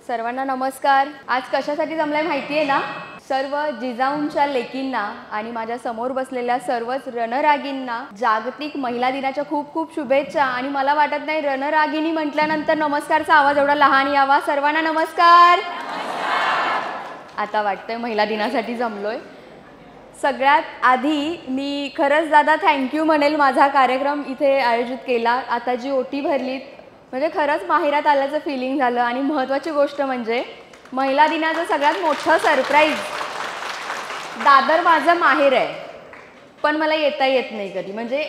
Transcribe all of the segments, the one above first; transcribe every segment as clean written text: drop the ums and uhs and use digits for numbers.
सर्वांना नमस्कार। आज कशासाठी जमलाय माहिती आहे ना? सर्व जिजाऊंच्या लेकींना आणि माझ्या समोर बसलेल्या सर्वच रणरागींना जागतिक महिला दिनाच्या खूप खूप शुभेच्छा। आणि मला वाटत नाही रणरागिणी म्हटल्यानंतर नमस्कारचा आवाज एवढा लहान यावा। सर्वांना नमस्कार। आता वाटतंय महिला दिनासाठी जमलोय। सगळ्यात आधी मी खरंच दादा थँक्यू म्हणेल, माझा कार्यक्रम इथे आयोजित केला। आता जी ओटी भरलीत म्हणजे खरंच माहेरात आल्याचं फीलिंग झालं। आणि महत्त्वाची गोष्ट म्हणजे महिला दिनाचं सगळ्यात मोठं सरप्राईज, दादर माझं माहेर आहे पण मला येता येत नाही कधी, म्हणजे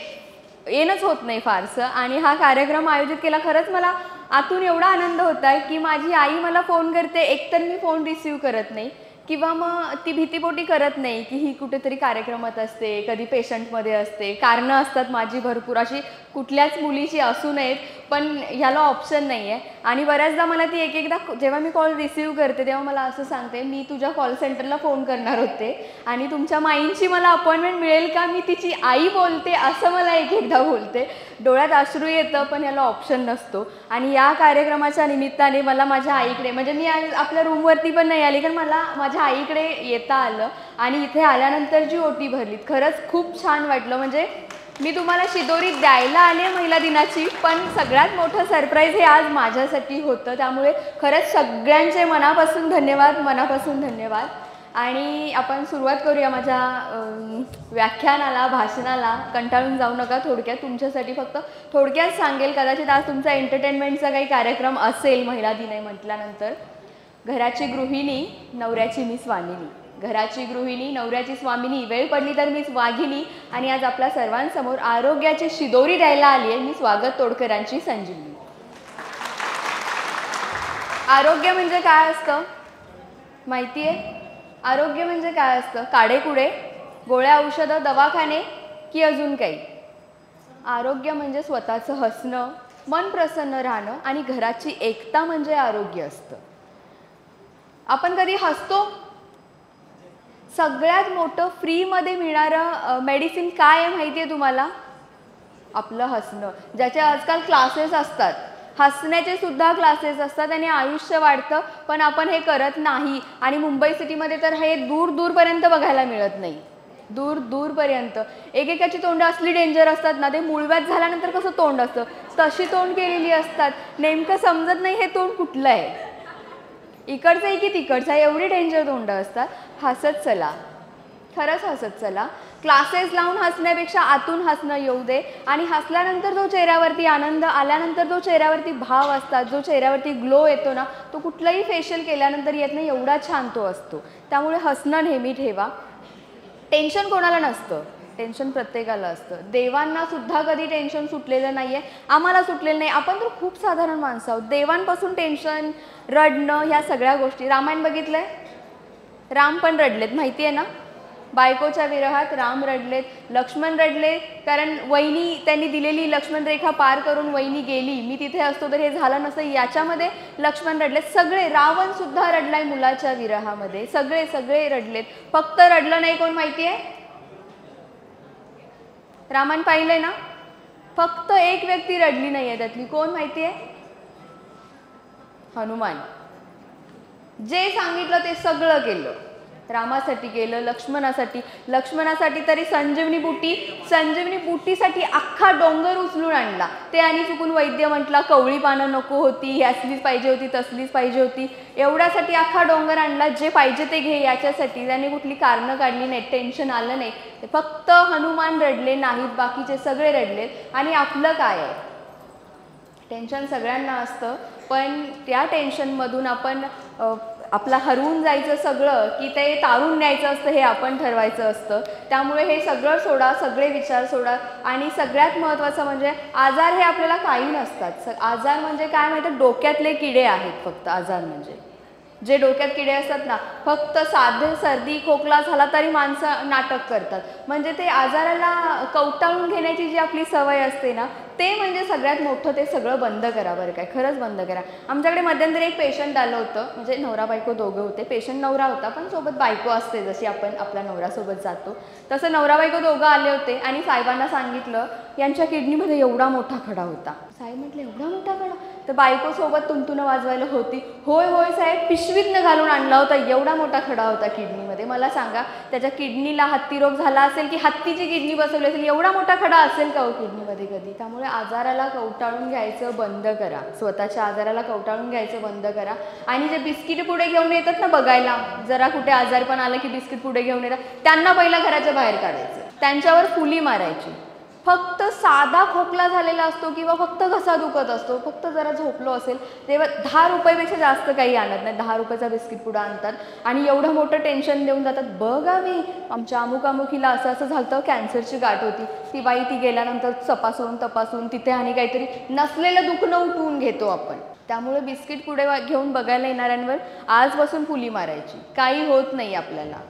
येणंच होत नाही फारसं। आणि हा कार्यक्रम आयोजित केला, खरंच मला आतून एवढा आनंद होता आहे की माझी आई मला फोन करते, एकतर मी फोन रिसीव्ह करत नाही किंवा मग ती भीतीपोटी करत नाही की ही कुठेतरी कार्यक्रमात असते, कधी पेशंटमध्ये असते, कारणं असतात माझी भरपूर, अशी कुठल्याच मुलीची असू नयेत पण ह्याला ऑप्शन नाही आहे। आणि बऱ्याचदा मला ती एकदा जेव्हा मी कॉल रिसीव्ह करते तेव्हा मला असं सांगते, मी तुझ्या कॉल सेंटरला फोन करणार होते आणि तुमच्या माईंची मला अपॉइंटमेंट मिळेल का, मी तिची आई बोलते असं मला एकदा बोलते। डोळ्यात अश्रू येतं पण ह्याला ऑप्शन नसतो। आणि या कार्यक्रमाच्या निमित्ताने मला माझ्या आईकडे, म्हणजे मी आज आपल्या रूमवरती पण नाही आली कारण मला माझ्या आईकडे येता आलं। आणि इथे आल्यानंतर जी ओटी भरलीत खरंच खूप छान वाटलं। म्हणजे मी तुम्हाला शिदोरी द्यायला आले महिला दिनाची, पण सगळ्यात मोठं सरप्राईज हे आज माझ्यासाठी होतं। त्यामुळे खरंच सगळ्यांचे मनापासून धन्यवाद, मनापासून धन्यवाद। आणि आपण सुरुवात करूया माझ्या व्याख्यानाला, भाषणाला। कंटाळून जाऊ नका, थोडक्यात तुमच्यासाठी फक्त थोडक्यात सांगेल, कदाचित आज तुमचा एंटरटेनमेंटचा काही कार्यक्रम असेल महिला दिन आहे म्हटल्यानंतर। घराची गृहिणी, नवऱ्याची मी स्वामिनी, घराची गृहिणी, नवऱ्याची स्वामिनी, वेळ पडली तर मीच वाघिणी। आणि आज आपल्या सर्वांसमोर आरोग्याची शिदोरी द्यायला आली आहे मी, स्वागत तोडकरांची संजीवनी। आरोग्य म्हणजे काय असतं माहिती आहे? आरोग्य म्हणजे काय असतं? काडेकुडे, गोळ्या औषधं, दवाखाने की अजून काही? आरोग्य म्हणजे स्वतःचं हसणं, मन प्रसन्न राहणं आणि घराची एकता म्हणजे आरोग्य असतं। आपण कधी हसतो? सगळ्यात मोठं फ्रीमध्ये मिळणारं मेडिसिन काय आहे माहिती आहे तुम्हाला? आपलं हसणं। ज्याचे आजकाल क्लासेस असतात, हसण्याचे सुद्धा क्लासेस असतात आणि आयुष्य वाढतं, पण आपण हे करत नाही। आणि मुंबई सिटीमध्ये तर हे दूर दूरपर्यंत बघायला मिळत नाही, दूर दूरपर्यंत। एकेकाची तोंड असली डेंजर असतात ना, ते मूळव्याध झाल्यानंतर कसं तोंड असतं तशी तोंड केलेली असतात, नेमकं समजत नाही हे तोंड कुठलं आहे, इकडचं आहे की तिकडचं आहे, एवढी डेंजर तोंड असतात। हसत चला, खरंच हसत चला। क्लासेस लावून हसण्यापेक्षा आतून हसणं येऊ दे। आणि हसल्यानंतर जो चेहऱ्यावरती आनंद आल्यानंतर जो चेहऱ्यावरती भाव असतात, जो चेहऱ्यावरती ग्लो येतो ना, तो कुठलंही फेशियल केल्यानंतर येत नाही, एवढा छान तो असतो। त्यामुळे हसणं नेहमी ठेवा। टेन्शन कोणाला नसतं, टेन्शन प्रत्येकाला असतं। देवांना सुद्धा कधी टेन्शन सुटलेलं नाही आहे, आम्हाला सुटलेलं नाही। आपण तर खूप साधारण माणसं आहोत, देवांपासून टेन्शन, रडणं, ह्या सगळ्या गोष्टी। रामायण बघितलंय? राम पण रडलेत माहिती आहे ना, बायकोच्या विरहात राम रडलेत, लक्ष्मण रडले कारण वहिनी त्यांनी दिलेली लक्ष्मण रेखा पार करून वहिनी गेली, मी तिथे असतो तर हे झालं नसतं, याच्यामध्ये लक्ष्मण रडलेत। सगळे, रावण सुद्धा रडलाय मुलाच्या विरहामध्ये, सगळे सगळे रडलेत। फक्त रडलं नाही कोण माहिती आहे? रामायण पाहिलंय ना? फक्त एक व्यक्ती रडली नाही आहे त्यातली, कोण माहिती आहे? हनुमान। जे सांगितलं ते सगळं केलं, रामासाठी केलं, लक्ष्मणासाठी। लक्ष्मणासाठी तरी संजीवनी बुटीसाठी अख्खा डोंगर उचलून आणला। ते आणि चुकून वैद्य म्हटला कवळी पानं नको होती, असलीच पाहिजे होती, तसलीच पाहिजे होती, एवढ्यासाठी अख्खा डोंगर आणला, जे पाहिजे ते घे याच्यासाठी। त्याने कुठली कारणं काढली नाही, टेन्शन आलं नाही, फक्त हनुमान रडले नाहीत, बाकीचे सगळे रडलेत। आणि आपलं काय आहे? टेन्शन सगळ्यांना असतं, पण त्या टेन्शनमधून आपण आपला हरवून जायचं सगळं की ते तारून न्यायचं असतं हे आपण ठरवायचं असतं। त्यामुळे हे सगळं सोडा, सगळे विचार सोडा। आणि सगळ्यात महत्त्वाचं म्हणजे आजार हे आपल्याला काही नसतात। आजार म्हणजे काय माहिती आहे? डोक्यातले किडे आहेत फक्त आजार म्हणजे। जे डोक्यात किडे असतात ना, फक्त साधे सर्दी खोकला झाला तरी माणसं नाटक करतात, म्हणजे ते आजाराला कवटाळून घेण्याची जी आपली सवय असते ना, ते म्हणजे सगळ्यात मोठं। ते सगळं बंद करा बरं काय, खरंच बंद करा। आमच्याकडे मध्यंतरी एक पेशंट आलं होतं, म्हणजे नवरा बायको दोघं होते। पेशंट नवरा होता पण सोबत बायको असते, जशी आपण आपल्या नवऱ्यासोबत जातो तसं नवरा बायको दोघं आले होते। आणि साहेबांना सांगितलं यांच्या किडनीमध्ये एवढा मोठा खडा होता। साहेब म्हटले एवढा मोठा खडा? तर बायकोसोबत तुंतुनं वाजवायला होती. होय होय साहेब, पिशवीतनं घालून आणला होता. एवढा मोठा खडा होता किडनीमध्ये. मला सांगा, त्याच्या किडनीला हत्तीरोग झाला असेल की हत्तीची किडनी बसवली असेल, एवढा मोठा खडा असेल का हो किडनीमध्ये कधी? त्यामुळे आजाराला कवटाळून घ्यायचं बंद करा, स्वतःच्या आजाराला कवटाळून घ्यायचं बंद करा. आणि जे बिस्किट पुढे घेऊन येतात ना बघायला, जरा कुठे आजारपण आलं की बिस्किट पुढे घेऊन येतात, त्यांना पहिला घराच्या बाहेर काढायचं, त्यांच्यावर फुली मारायची. फक्त साधा खोकला झालेला असतो किंवा फक्त घसा दुखत असतो, फक्त जरा झोपलो असेल तेव्हा 10 रुपयापेक्षा जास्त काही आणत नाही. 10 रुपयाचा बिस्किट पुडा आणतात आणि एवढं मोठं टेन्शन देऊन जातात. बघा मी आमच्या अमुक अमुकीला असं असं झालं, कॅन्सरची गाठ होती, ती बाई ती गेल्यानंतर तपासून तिथे आणि काहीतरी नसलेलं दुखणं उठवून घेतो आपण. त्यामुळे बिस्किट पुढे घेऊन बघायला येणाऱ्यांवर आजपासून फुली मारायची. काही होत नाही आपल्याला,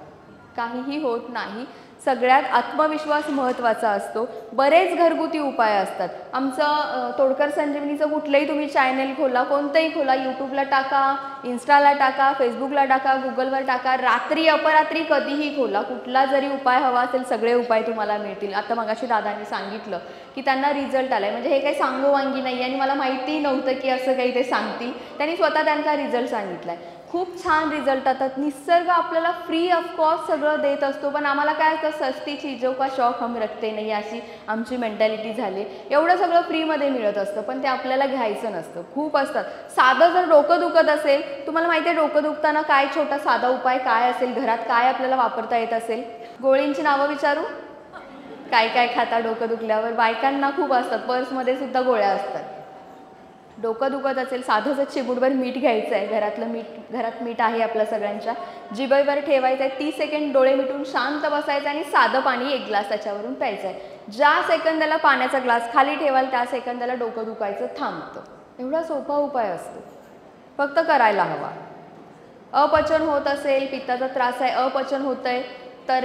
काहीही होत नाही. सगळ्यात आत्मविश्वास महत्त्वाचा असतो. बरेच घरगुती उपाय असतात. आमचं तोडकर संजीवनीचं कुठलंही तुम्ही चॅनल खोला, कोणतंही खोला, यूट्यूबला टाका, इन्स्टाला टाका, फेसबुकला टाका, गुगलवर टाका, रात्री अपरात्री कधीही खोला, कुठला जरी उपाय हवा असेल सगळे उपाय तुम्हाला मिळतील. आता मगाशी दादांनी सांगितलं की त्यांना रिझल्ट आलाय, म्हणजे हे काही सांगोवांगी नाही आणि मला माहितीही नव्हतं की असं काही ते सांगतील. त्यांनी स्वतः त्यांचा रिझल्ट सांगितलाय. खूप छान रिझल्ट येतात. निसर्ग आपल्याला फ्री ऑफकॉस्ट सगळं देत असतो, पण आम्हाला काय असतं, सस्ती चीजों का शौक हम रखते नाही, अशी आमची मेंटॅलिटी झाली. एवढं सगळं फ्रीमध्ये मिळत असतं पण ते आपल्याला घ्यायचं नसतं. खूप असतात. साधं जर डोकं दुखत असेल, तुम्हाला माहिती आहे डोकं दुखताना काय छोटा साधा उपाय काय असेल, घरात काय आपल्याला वापरता येत असेल? गोळींची नावं विचारू? काय काय खाता डोकं दुखल्यावर? बायकांना खूप असतात, पर्समध्ये सुद्धा गोळ्या असतात. डोकं दुखत असेल, साधंच चिमूटभर मीठ घ्यायचं आहे, घरात मीठ आहे आपल्या सगळ्यांच्या, जिभेवर ठेवायचं आहे, 30 सेकंड डोळे मिटून शांत बसायचं आणि साधं पाणी 1 ग्लास त्याच्यावरून प्यायचं आहे. ज्या सेकंदाला पाण्याचा ग्लास खाली ठेवाल त्या सेकंदाला डोकं दुखायचं थांबतं. एवढा सोपा उपाय असतो, फक्त करायला हवा. अपचन होत असेल, पित्ताचा त्रास आहे, अपचन होत आहे, तर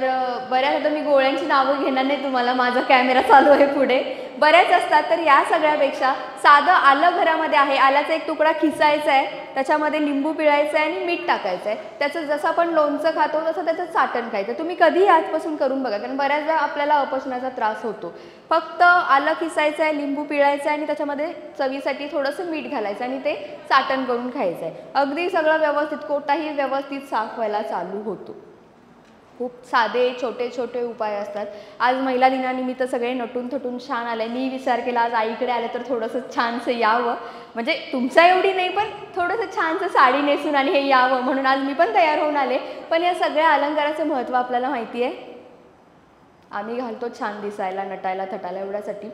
बऱ्याच, आता मी गोळ्यांची नावं घेणार नाही तुम्हाला, माझा कॅमेरा चालू आहे पुढे, बऱ्याच असतात. तर या सगळ्यापेक्षा साधं आलं घरामध्ये आहे, आल्याचा एक तुकडा खिसायचा आहे, त्याच्यामध्ये लिंबू पिळायचं आहे आणि मीठ टाकायचं आहे. त्याचं जसं आपण लोणचं खातो तसं त्याचं चाटण खायचं. तुम्ही कधीही आजपासून करून बघा, कारण बऱ्याचदा आपल्याला अपचनाचा त्रास होतो. फक्त आलं खिसायचं आहे, लिंबू पिळायचं आहे आणि त्याच्यामध्ये चवीसाठी थोडंसं मीठ घालायचं आणि ते चाटण करून खायचं आहे. अगदी सगळं व्यवस्थित, कोटाही व्यवस्थित साफ व्हायला चालू होतो. खूप साधे छोटे छोटे उपाय असतात. आज महिला दिनानिमित्त सगळे नटून थटून छान आले. मी विचार केला आज आईकडे आले तर थोडंसं छानसं यावं, म्हणजे तुमच्या एवढी नाही पण थोडंसं छानसं साडी नेसून आणि हे यावं म्हणून आज मी पण तयार होऊन आले. पण या सगळ्या अलंकाराचं महत्त्व आपल्याला माहिती आहे. आम्ही घालतो छान दिसायला, नटायला, थटायला, एवढ्यासाठी.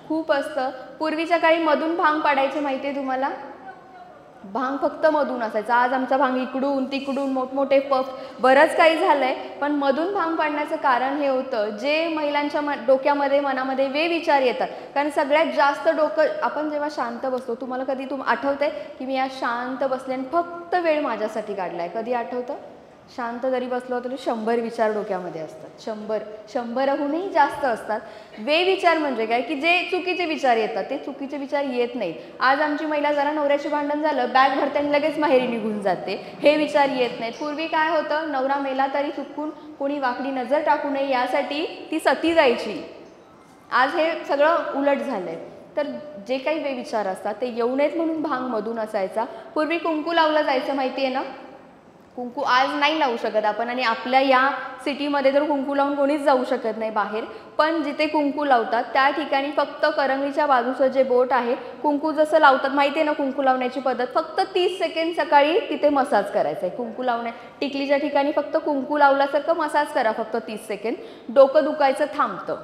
खूप असतं. पूर्वीच्या काळी मधून भांग पाडायचे माहिती आहे तुम्हाला? भांग फक्त मधून असायचा. आज आमचा भांग इकडून तिकडून मोठमोठे पफ बरंच काही झालं आहे, पण मधून भांग पाडण्याचं कारण हे होतं, जे महिलांच्या डोक्यामध्ये मनामध्ये विचार येतात. कारण सगळ्यात जास्त डोकं आपण जेव्हा शांत बसतो, तुम्हाला कधी आठवतंय की मी आज शांत बसले आणि फक्त वेळ माझ्यासाठी काढला आहे? कधी आठवतं? शांत जरी बसलो तरी 100 विचार डोक्यामध्ये असतात. 100हूनही जास्त असतात. विचार म्हणजे काय की जे चुकीचे विचार येतात ते चुकीचे विचार येत नाहीत. आज आमची महिला जरा नवऱ्याची भांडण झालं, बॅग भरते आणि लगेच माहेरी निघून जाते, हे विचार येत नाहीत. पूर्वी काय होतं, नवरा मेला तरी चुकून कोणी वाकडी नजर टाकू नये यासाठी ती सती जायची. आज हे सगळं उलट झालंय. तर जे काही विचार असतात ते येऊ नयेत म्हणून भांग मधून असायचा. पूर्वी कुंकू लावलं जायचं माहिती आहे ना? कुंकू आज नाही लावू शकत आपण, आणि आपल्या या सिटीमध्ये तर कुंकू लावून कोणीच जाऊ शकत नाही बाहेर. पण जिथे कुंकू लावतात त्या ठिकाणी फक्त करंगळीच्या बाजूचं जे बोट आहे, कुंकू जसं लावतात माहिती आहे ना कुंकू लावण्याची पद्धत, फक्त 30 सेकंड सकाळी तिथे मसाज करायचा आहे. कुंकू टिकलीच्या ठिकाणी फक्त कुंकू लावल्यासारखं मसाज करा फक्त 30 सेकंड, डोकं दुखायचं थांबतं.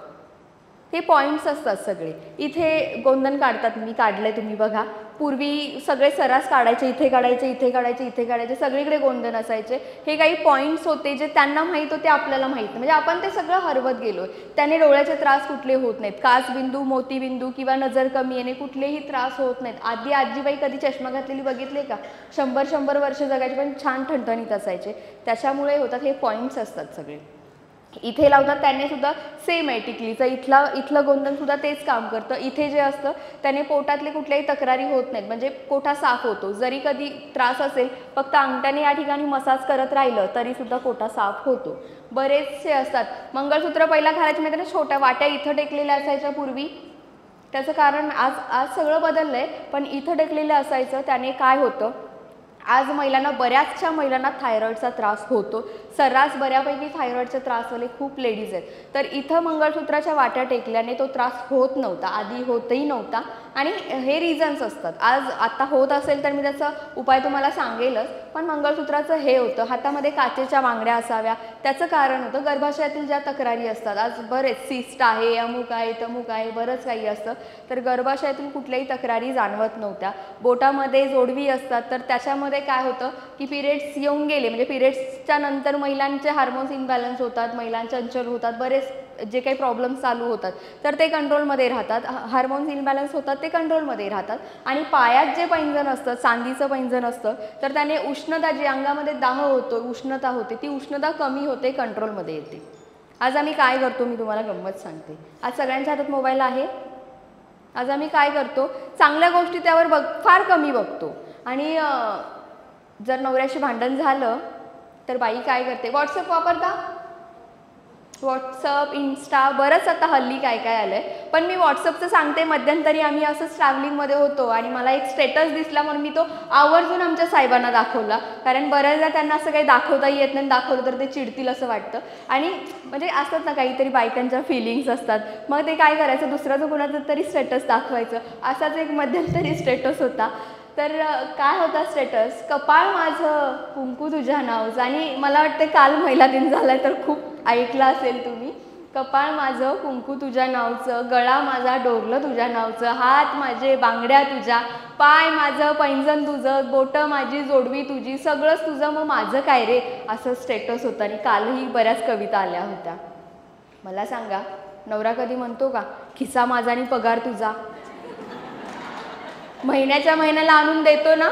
हे पॉईंट्स असतात सगळे. इथे गोंधन काढतात, मी काढलंय तुम्ही बघा. पूर्वी सगळे सरास काढायचे, इथे काढायचे, इथे काढायचे, इथे काढायचे, सगळीकडे गोंधन असायचे. हे काही पॉईंट्स होते जे त्यांना माहीत होते, आपल्याला माहीत नाही. म्हणजे आपण ते सगळं हरवत गेलो. त्याने डोळ्याचे त्रास कुठले होत नाहीत, काचबिंदू, मोतीबिंदू किंवा नजर कमी येणे कुठलेही त्रास होत नाहीत. आजीबाई कधी चष्मा घातलेली बघितले का? 100 वर्ष जगायचे पण छान ठणठणीत असायचे. त्याच्यामुळे होतात हे पॉईंट्स असतात सगळे. इथे लावतात त्याने सुद्धा सेम आहे टिकलीचं, इथलं गोंधन सुद्धा तेच काम करतं. इथे जे असतं त्याने पोटातले कुठल्याही तक्रारी होत नाहीत, म्हणजे कोठा साफ होतो. जरी कधी त्रास असेल फक्त अंगठ्याने या ठिकाणी मसाज करत राहिलं तरी सुद्धा कोठा साफ होतो. बरेचसे असतात. मंगळसूत्र पहिला घालायचे माहिती ना, छोट्या वाट्या इथं टेकलेल्या असायच्या पूर्वी, त्याचं कारण आज आज सगळं बदललं आहे, पण इथं टेकलेलं असायचं. त्याने काय होतं, आज महिलांना, बऱ्याचशा महिलांना थायरॉईडचा त्रास होतो. सर्रास बऱ्यापैकी थायरॉईडचे त्रासवाले खूप लेडीज आहेत. तर इथं मंगळसूत्राच्या वाट्या टेकल्याने तो त्रास होत नव्हता, आधी होतही नव्हता. आणि हे रिझन्स असतात. आज आता होत असेल तर मी त्याचा उपाय तुम्हाला सांगेलच, पण मंगळसूत्राचं हे होतं, हातामध्ये काचेच्या बांगड्या असाव्या, त्याचं कारण होतं गर्भाशयातील ज्या तक्रारी असतात. आज बरेच सिस्ट आहे, अमुक आहे, तमुक आहे, बरंच काही असतं. तर गर्भाशयातील कुठल्याही तक्रारी जाणवत नव्हत्या. बोटामध्ये जोडवी असतात, तर त्याच्यामध्ये काय होतं की पिरियड्स येऊन गेले, म्हणजे पिरियड्सच्या नंतर महिलांचे हार्मोन्स इनबॅलन्स होतात, महिलांचे चंचल होतात, बरेच जे काही प्रॉब्लेम्स चालू होतात तर ते कंट्रोलमध्ये राहतात. हार्मोन्स इनबॅलन्स होतात ते कंट्रोलमध्ये राहतात. आणि पायात जे पैंजण असतं, चांदीचं पैंजण असतं, तर त्याने उष्णता, जी अंगामध्ये दाह होतो, उष्णता होते, ती उष्णता कमी होते, कंट्रोलमध्ये येते. आज आम्ही काय करतो, मी तुम्हाला गंमत सांगते. आज सगळ्यांच्या हातात मोबाईल आहे. आज आम्ही काय करतो, चांगल्या गोष्टी त्यावर फार कमी बघतो. आणि जर नवऱ्याशी भांडण झालं तर बाई काय करते, व्हॉट्सअप वापरता, व्हॉट्सअप, इन्स्टा, बरंच आता हल्ली काय काय आलं आहे. पण मी व्हॉट्सअपचं सांगते, मध्यंतरी आम्ही असंच ट्रॅव्हलिंगमध्ये होतो आणि मला एक स्टेटस दिसला, म्हणून मी तो आवर्जून आमच्या साहेबांना दाखवला. कारण बऱ्याचदा त्यांना असं काही दाखवताही येत नाही, दाखवलं तर ते चिडतील असं वाटतं. आणि म्हणजे असतात ना काहीतरी बायकांच्या फिलिंग्स असतात, मग ते काय करायचं, दुसऱ्याचं कुणाचं तरी स्टेटस दाखवायचं. असाच एक मध्यंतरी स्टेटस होता. तर काय होता स्टेटस, कपाळ माझं कुंकू तुझ्या नावचं. आणि मला वाटतं काल महिला दिन झाला तर खूप ऐकलं असेल तुम्ही. कपाळ माझं कुंकू तुझ्या नावचं, गळा माझा डोरलं तुझ्या नावचं, हात माझे बांगड्या तुझ्या, पाय माझं पैंजण तुझं, बोटं माझी जोडवी तुझी, सगळंच तुझं, मग माझं काय रे, असं स्टेटस होतं. आणि कालही बऱ्याच कविता आल्या होत्या. मला सांगा, नवरा कधी म्हणतो का खिसा माझा आणि पगार तुझा? महिन्याच्या महिन्याला आणून देतो ना.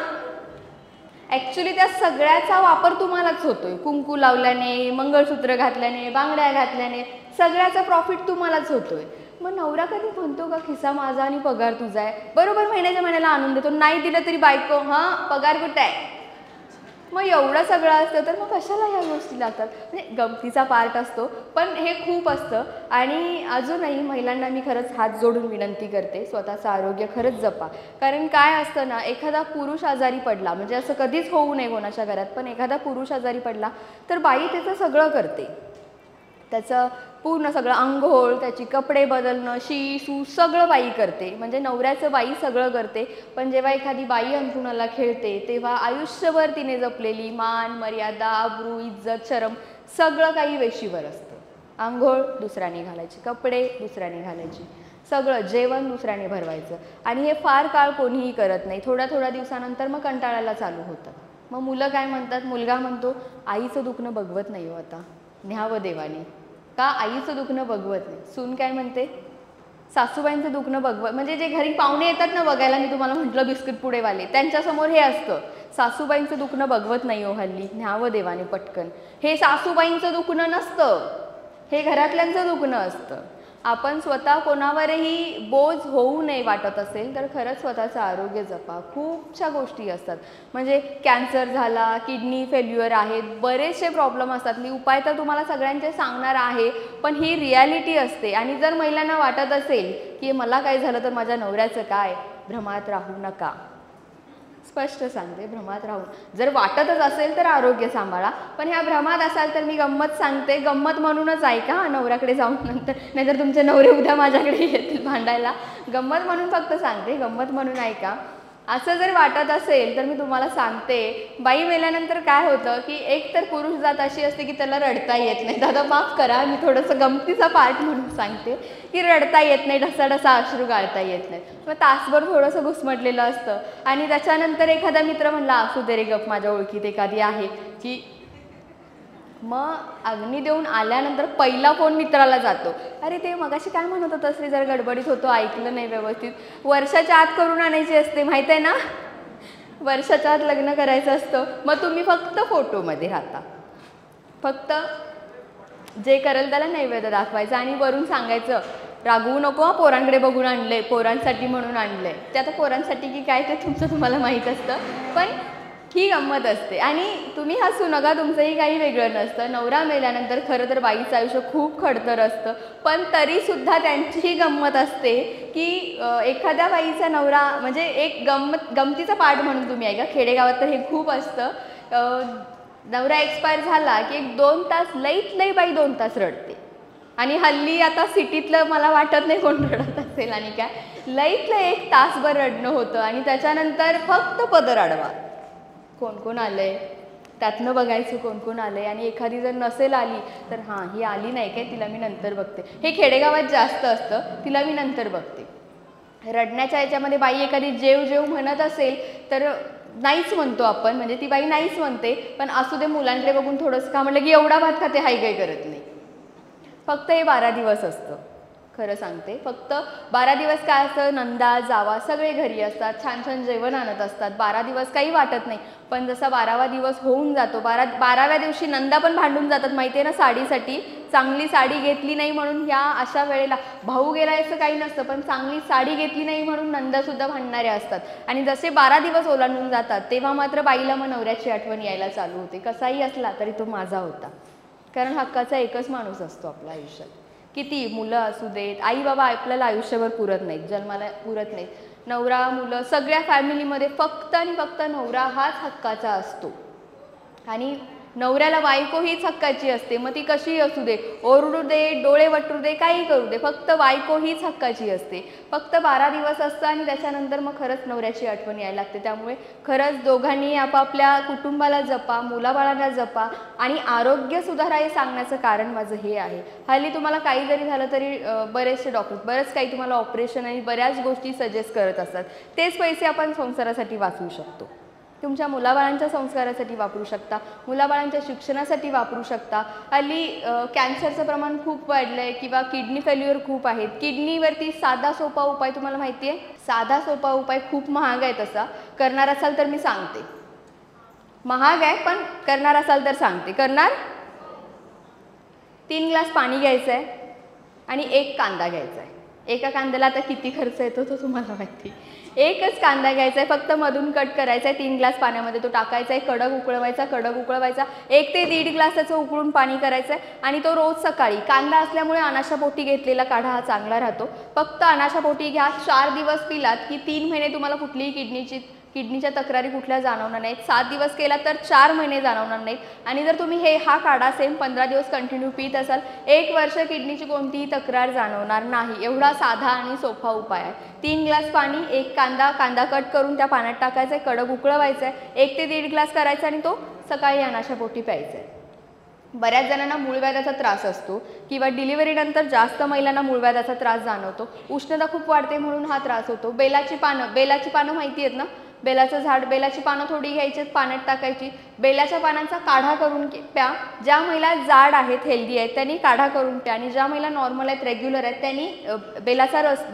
ॲक्च्युली त्या सगळ्याचा वापर तुम्हालाच होतोय. कुंकू लावल्याने, मंगळसूत्र घातल्याने, बांगड्या घातल्याने सगळ्याचा प्रॉफिट तुम्हालाच होतोय. मग नवरा कधी म्हणतो का खिसा माझा आणि पगार तुझा आहे? बरोबर महिन्याच्या महिन्याला आणून देतो. नाही दिलं तरी बायको, हां पगार कुठे आहे? मग एवढं सगळं असतं तर मग कशाला ह्या गोष्टी लागतात? म्हणजे गमतीचा पार्ट असतो, पण हे खूप असतं. आणि अजूनही महिलांना मी खरंच हात जोडून विनंती करते, स्वतःचं आरोग्य खरंच जपा. कारण काय असतं ना, एखादा पुरुष आजारी पडला, म्हणजे असं कधीच होऊ नये कोणाच्या घरात, पण एखादा पुरुष आजारी पडला तर बाई त्याचं सगळं करते. त्याचं पूर्ण सगळं अंघोळ, त्याची कपडे बदलणं, शी सू सगळं बाई करते. म्हणजे नवऱ्याचं बाई सगळं करते. पण जेव्हा एखादी बाई अंथरुणाला खेळते तेव्हा आयुष्यभर तिने जपलेली मान, मर्यादा, आबरू, इज्जत, शरम सगळं काही वेशीवर असतं. अंघोळ दुसऱ्याने घालायची, कपडे दुसऱ्याने घालायची, सगळं जेवण दुसऱ्याने भरवायचं. आणि हे फार काळ कोणीही करत नाही. थोड्या थोड्या दिवसानंतर मग कंटाळायला चालू होतं. मग मुलं काय म्हणतात, मुलगा म्हणतो आईचं दुखणं बघवत नाही हो आता, न्यावं देवाने. का आईचं दुखणं बघवत नाही. सून काय म्हणते, सासूबाईंचं दुखणं बघवत, म्हणजे जे घरी पाहुणे येतात ना बघायला, मी तुम्हाला म्हटलं बिस्किट पुडेवाले, त्यांच्यासमोर हे असतं, सासूबाईंचं दुखणं बघवत नाही हो हल्ली, न्यावं देवाने पटकन. हे सासूबाईंचं दुखणं नसतं, हे घरातल्यांचं दुखणं असतं. आपण स्वतः कोणावरही बोज होऊ नये वाटत असेल तर खरंच स्वतःचं आरोग्य जपा. खूपशा गोष्टी असतात, म्हणजे कॅन्सर झाला, किडनी फेल्युअर आहेत, बरेचसे प्रॉब्लेम असतात. मी उपाय तर तुम्हाला सगळ्यांचे सांगणार आहे, पण ही रियालिटी असते. आणि जर महिलांना वाटत असेल की मला काय झालं तर माझ्या नवऱ्याचं काय, भ्रमात राहू नका. स्पष्ट सांगते, भ्रमात राहून जर वाटतच असेल तर आरोग्य सांभाळा. पण ह्या भ्रमात असाल तर मी गंमत सांगते, गंमत म्हणूनच ऐका, नवऱ्याकडे जाऊन नंतर, नाहीतर तुमचे नवरे उद्या माझ्याकडे येतील भांडायला. गंमत म्हणून फक्त सांगते, गंमत म्हणून ऐका. असं जर वाटत असेल तर मी तुम्हाला सांगते, बाई मेल्यानंतर काय होतं की एक तर पुरुष जात अशी असते की त्याला रडता येत नाही. दादा माफ करा, मी थोडंसं गमतीचा पार्ट म्हणून सांगते की रडता येत नाही, ढसाढसा अश्रू गाळता येत नाही. मग तासभर थोडंसं घुसमटलेलं असतं. आणि त्याच्यानंतर एखादा मित्र म्हणला असू दे रे गप, माझ्या ओळखीत एखादी आहे की, मग अग्नी देऊन आल्यानंतर पहिला फोन मित्राला जातो, अरे ते मगाशी काय म्हणत होतं श्री, जरा गडबडीत होतो, ऐकलं नाही व्यवस्थित. वर्षाच्या आत करून आणायची असते, माहीत आहे ना, वर्षाच्या आत लग्न करायचं असतं. मग तुम्ही फक्त फोटोमध्ये राहता, फक्त जे करेल त्याला नैवेद्य दाखवायचं आणि वरून सांगायचं रागवू नको, पोरांकडे बघून आणलंय, पोरांसाठी म्हणून आणलंय. ते आता पोरांसाठी की काय ते तुमचं तुम्हाला माहीत असतं. पण ही गंमत असते. आणि तुम्ही हसू नका, तुमचंही काही वेगळं नसतं. नवरा मेल्यानंतर खरं तर बाईचं आयुष्य खूप खडतर असतं, पण तरीसुद्धा त्यांची ही गंमत असते की एखाद्या बाईचा नवरा म्हणजे एक गमतीचा पार्ट म्हणून तुम्ही ऐका, खेडेगावात तर हे खूप असतं. नवरा एक्सपायर झाला की 1-2 तास, लईत लई बाई 2 तास रडते. आणि हल्ली आता सिटीतलं मला वाटत नाही कोण रडत असेल, आणि काय लईत लई 1 तासभर रडणं होतं. आणि त्याच्यानंतर फक्त पदर आडवा, कोण कोण आलंय त्यातनं बघायचं, कोण कोण आलंय. आणि एखादी जर नसेल आली तर हां ही आली नाही काय, तिला मी नंतर बघते. हे खेडेगावात जास्त असतं, तिला मी नंतर बघते. रडण्याच्या याच्यामध्ये बाई एखादी जेव जेव म्हणत असेल तर नाहीच म्हणतो आपण, म्हणजे ती बाई नाहीच म्हणते, पण असू दे मुलांकडे बघून थोडंसं का म्हटलं की एवढा भात खाते, हाय काही करत नाही. फक्त हे 12 दिवस असतं, खरं सांगते. फक्त 12 दिवस काय असतं, नंदा जावा सगळे घरी असतात, छान छान जेवण आणत असतात. 12 दिवस काही वाटत नाही. पण जसा 12वा दिवस होऊन जातो, 12व्या दिवशी नंदा पण भांडून जातात माहिती आहे ना साडीसाठी. चांगली साडी घेतली नाही म्हणून ह्या अशा वेळेला, भाऊ गेलायचं काही नसतं, पण चांगली साडी घेतली नाही म्हणून नंदासुद्धा भांडणाऱ्या असतात. आणि जसे 12 दिवस ओलांडून जातात तेव्हा मात्र बाईला मग नवऱ्याची आठवण यायला चालू होते. कसाही असला तरी तो माझा होता, कारण हक्काचा एकच माणूस असतो आपल्या आयुष्यात. किती मुलं असू देत, आई बाबा आपल्याला आयुष्यभर पुरत नाहीत, जन्माला पुरत नाहीत. नवरा मुलं सगळ्या फॅमिलीमध्ये फक्त आणि फक्त नवरा हाच हक्काचा असतो. आणि नवऱ्याला बायको हीच हक्काची असते, मग ती कशीही असू दे, ओरडू दे, डोळे वटरू दे, काही करू दे, फक्त बायको हीच हक्काची असते. फक्त 12 दिवस असतं आणि त्याच्यानंतर मग खरंच नवऱ्याची आठवण यायला लागते. त्यामुळे खरंच दोघांनी आपापल्या कुटुंबाला जपा, मुलाबाळांना जपा आणि आरोग्य सुधारा हे सांगण्याचं कारण माझं हे आहे. हल्ली तुम्हाला काही जरी झालं तरी बरेचसे डॉक्टर बरंच काही तुम्हाला ऑपरेशन आणि बऱ्याच गोष्टी सजेस्ट करत असतात. तेच पैसे आपण संसारासाठी वाचवू शकतो, तुमच्या मुलाबाळांच्या संस्कारासाठी वापरू शकता, मुलाबाळांच्या शिक्षणासाठी वापरू शकता. हल्ली कॅन्सरचं प्रमाण खूप वाढलं आहे किंवा किडनी फेल्युअर खूप आहेत. किडनीवरती साधा सोपा उपाय तुम्हाला माहिती आहे, साधा सोपा उपाय खूप महाग आहे. तसा करणार असाल तर मी सांगते, महाग आहे पण करणार असाल तर सांगते. करणार? 3 ग्लास पाणी घ्यायचं आहे आणि 1 कांदा घ्यायचा आहे. एका कांद्याला आता किती खर्च येतो तो तुम्हाला माहिती. एकच कांदा घ्यायचा आहे, फक्त मधून कट करायचा आहे. 3 ग्लास पाण्यामध्ये तो टाकायचा आहे, कडक उकळवायचा, कडक उकळवायचा. 1 ते 1.5 ग्लासाचं उकळून पाणी करायचं आहे. आणि तो रोज सकाळी, कांदा असल्यामुळे अनाशापोटी घेतलेला काढा हा चांगला राहतो. फक्त अनाशापोटी घ्या. 4 दिवस पिलात की 3 महिने तुम्हाला कुठलीही किडनीच्या तक्रारी कुठल्या जाणवणार नाहीत. 7 दिवस केला तर 4 महिने जाणवणार नाहीत. आणि जर तुम्ही हा काढा सेम 15 दिवस कंटिन्यू पित असाल, 1 वर्ष किडनीची कोणतीही तक्रार जाणवणार नाही. एवढा साधा आणि सोपा उपाय आहे. 3 ग्लास पाणी, 1 कांदा कट करून त्या पाण्यात टाकायचा आहे, कडक उकळवायचा आहे. 1 ते 1.5 ग्लास करायचा आणि तो सकाळी अनाशापोटी प्यायचा आहे. बऱ्याच जणांना मूळव्याधाचा त्रास असतो किंवा डिलिव्हरीनंतर जास्त महिलांना मूळव्याधाचा त्रास जाणवतो. उष्णता खूप वाढते म्हणून हा त्रास होतो. बेलाची पानं माहिती आहेत ना, बेलाचं झाड, बेलाची पानं थोडी घ्यायची, पाण्यात टाकायची, बेलाच्या पानांचा काढा करून प्या. ज्या महिला जाड आहेत, हेल्दी आहेत, त्यांनी काढा करून प्या. आणि ज्या महिला नॉर्मल आहेत, रेग्युलर आहेत, त्यांनी